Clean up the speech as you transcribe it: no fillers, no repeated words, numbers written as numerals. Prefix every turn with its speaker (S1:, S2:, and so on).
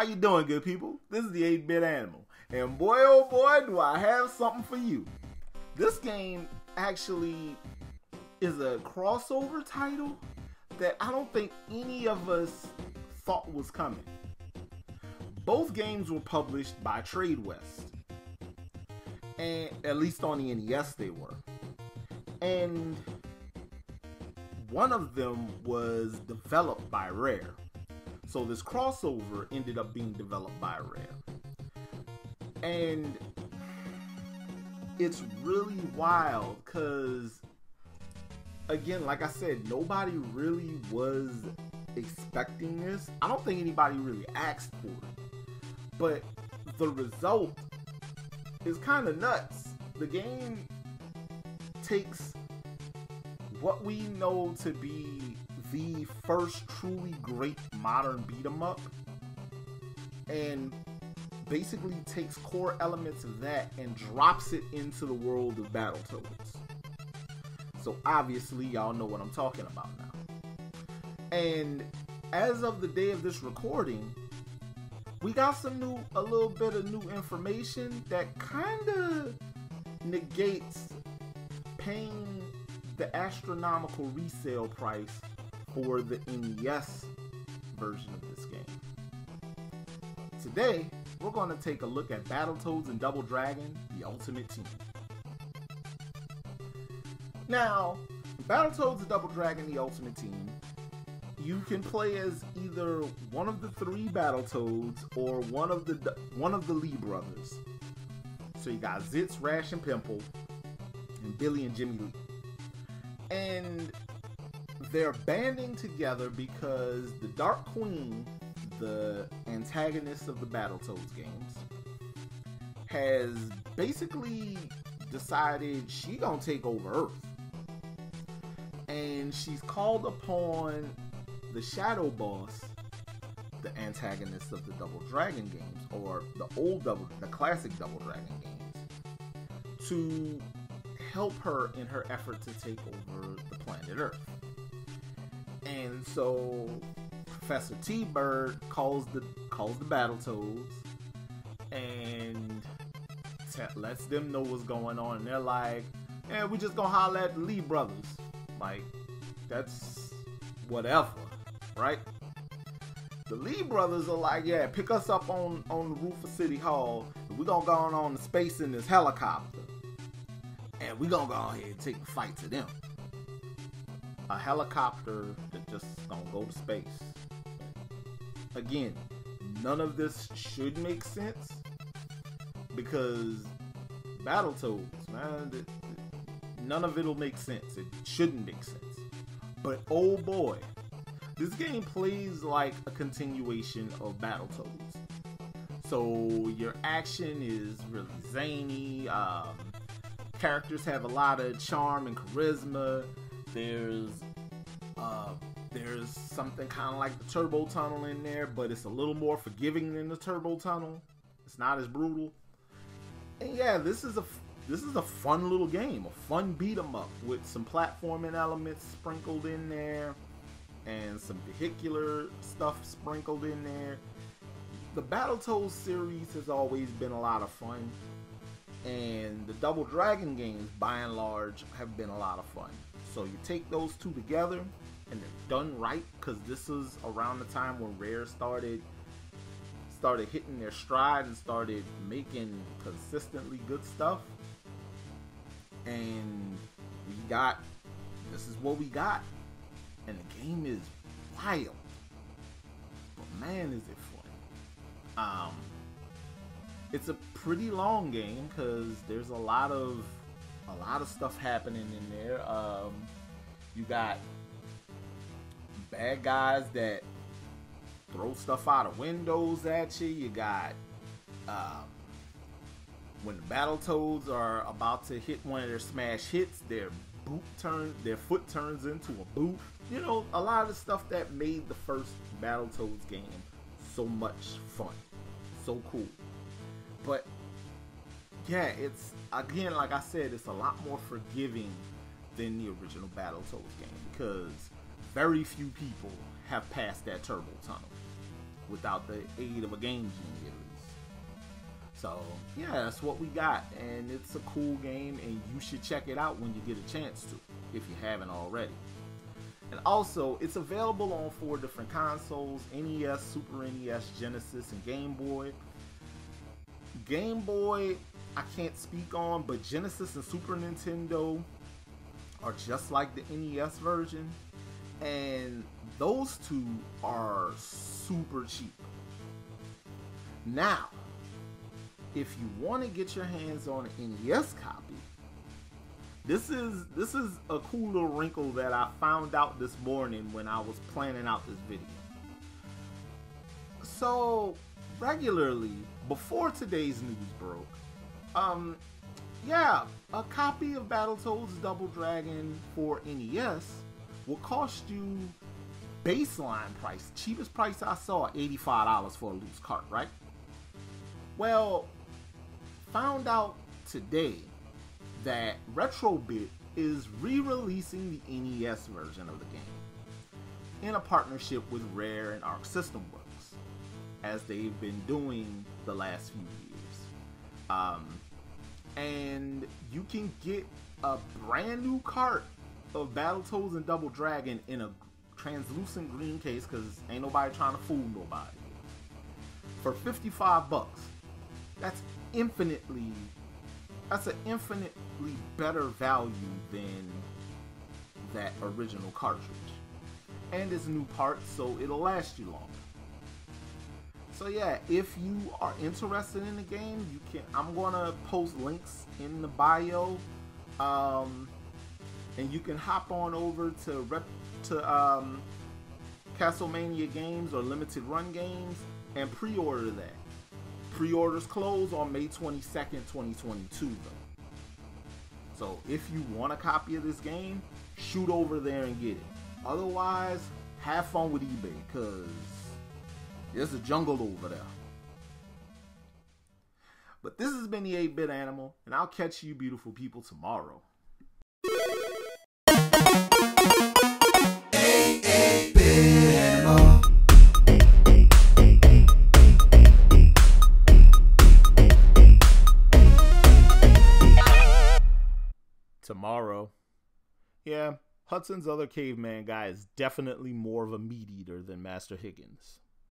S1: you doing, good people? This is the 8-Bit Animal, and boy oh boy do I have something for you. This game actually is a crossover title that I don't think any of us thought was coming. Both games were published by Tradewest, and at least on the NES they were. And one of them was developed by Rare. So this crossover ended up being developed by Rare. And it's really wild because, again, like I said, nobody really was expecting this. I don't think anybody really asked for it. But the result is kind of nuts. The game takes what we know to be the first truly great modern beat 'em up and basically takes core elements of that and drops it into the world of Battletoads. So obviously y'all know what I'm talking about now. And as of the day of this recording, we got a little bit of new information that kind of negates paying the astronomical resale price for the NES version of this game. Today, we're going to take a look at Battletoads and Double Dragon, the Ultimate Team. Now, Battletoads Double Dragon, the Ultimate Team, you can play as either one of the 3 Battletoads or one of the Lee brothers. So you got Zitz, Rash, and Pimple, and Billy and Jimmy Lee. And they're banding together because the Dark Queen, the antagonist of the Battletoads games, has basically decided she gonna take over Earth. And she's called upon the Shadow Boss, the antagonist of the Double Dragon games, or the classic Double Dragon games, to help her in her effort to take over the planet Earth. And so Professor T-Bird calls the Battletoads and lets them know what's going on, and they're like, "Yeah, we just gonna holler at the Lee brothers." Like, that's whatever, right? The Lee brothers are like, "Yeah, pick us up on the roof of City Hall, and we're gonna go on the space in this helicopter, and we're gonna go ahead and take the fight to them." A helicopter that just gonna go to space. Again, none of this should make sense because Battletoads, man, none of it'll make sense. It shouldn't make sense. But oh boy, this game plays like a continuation of Battletoads. So your action is really zany. Characters have a lot of charm and charisma. There's something kind of like the Turbo Tunnel in there, but it's a little more forgiving than the Turbo Tunnel. It's not as brutal. And yeah, this is a fun little game, a fun beat 'em up with some platforming elements sprinkled in there and some vehicular stuff sprinkled in there. The Battletoads series has always been a lot of fun, and the Double Dragon games by and large have been a lot of fun. So you take those two together and they're done right, because this is around the time when Rare started hitting their stride and started making consistently good stuff. And this is what we got. And the game is wild. But man, is it fun. It's a pretty long game because there's a lot of stuff happening in there. You got bad guys that throw stuff out of windows at you. You got when the Battletoads are about to hit one of their smash hits, their foot turns into a boot. You know, a lot of the stuff that made the first Battletoads game so much fun, so cool. But yeah, it's, again, like I said, it's a lot more forgiving than the original Battletoads game because very few people have passed that Turbo Tunnel. without the aid of a game genie at least. So yeah, that's what we got, and it's a cool game, and you should check it out when you get a chance to, if you haven't already. And also, it's available on 4 different consoles: NES, Super NES, Genesis, and Game Boy. Game Boy, I can't speak on, but Genesis and Super Nintendo are just like the NES version, and those two are super cheap. Now, if you want to get your hands on an NES copy, this is a cool little wrinkle that I found out this morning when I was planning out this video. So regularly, before today's news broke, yeah, a copy of Battletoads Double Dragon for NES will cost you baseline price, cheapest price I saw, $85 for a loose cart, right? Well, found out today that Retrobit is re-releasing the NES version of the game in a partnership with Rare and System Works, as they've been doing the last few years. And you can get a brand new cart of Battletoads and Double Dragon in a translucent green case, because ain't nobody trying to fool nobody, for $55. That's an infinitely better value than that original cartridge. And it's new parts, so it'll last you longer. So yeah, if you are interested in the game, you can. I'm gonna post links in the bio, and you can hop on over to Castlemania Games or Limited Run Games and pre-order that. Pre-orders close on May 22nd, 2022 though. So if you want a copy of this game, shoot over there and get it. Otherwise, have fun with eBay, because there's a jungle over there. But this has been the 8-Bit Animal, and I'll catch you beautiful people tomorrow.
S2: 8-Bit Animal.
S1: Tomorrow. Yeah, Hudson's other caveman guy is definitely more of a meat eater than Master Higgins.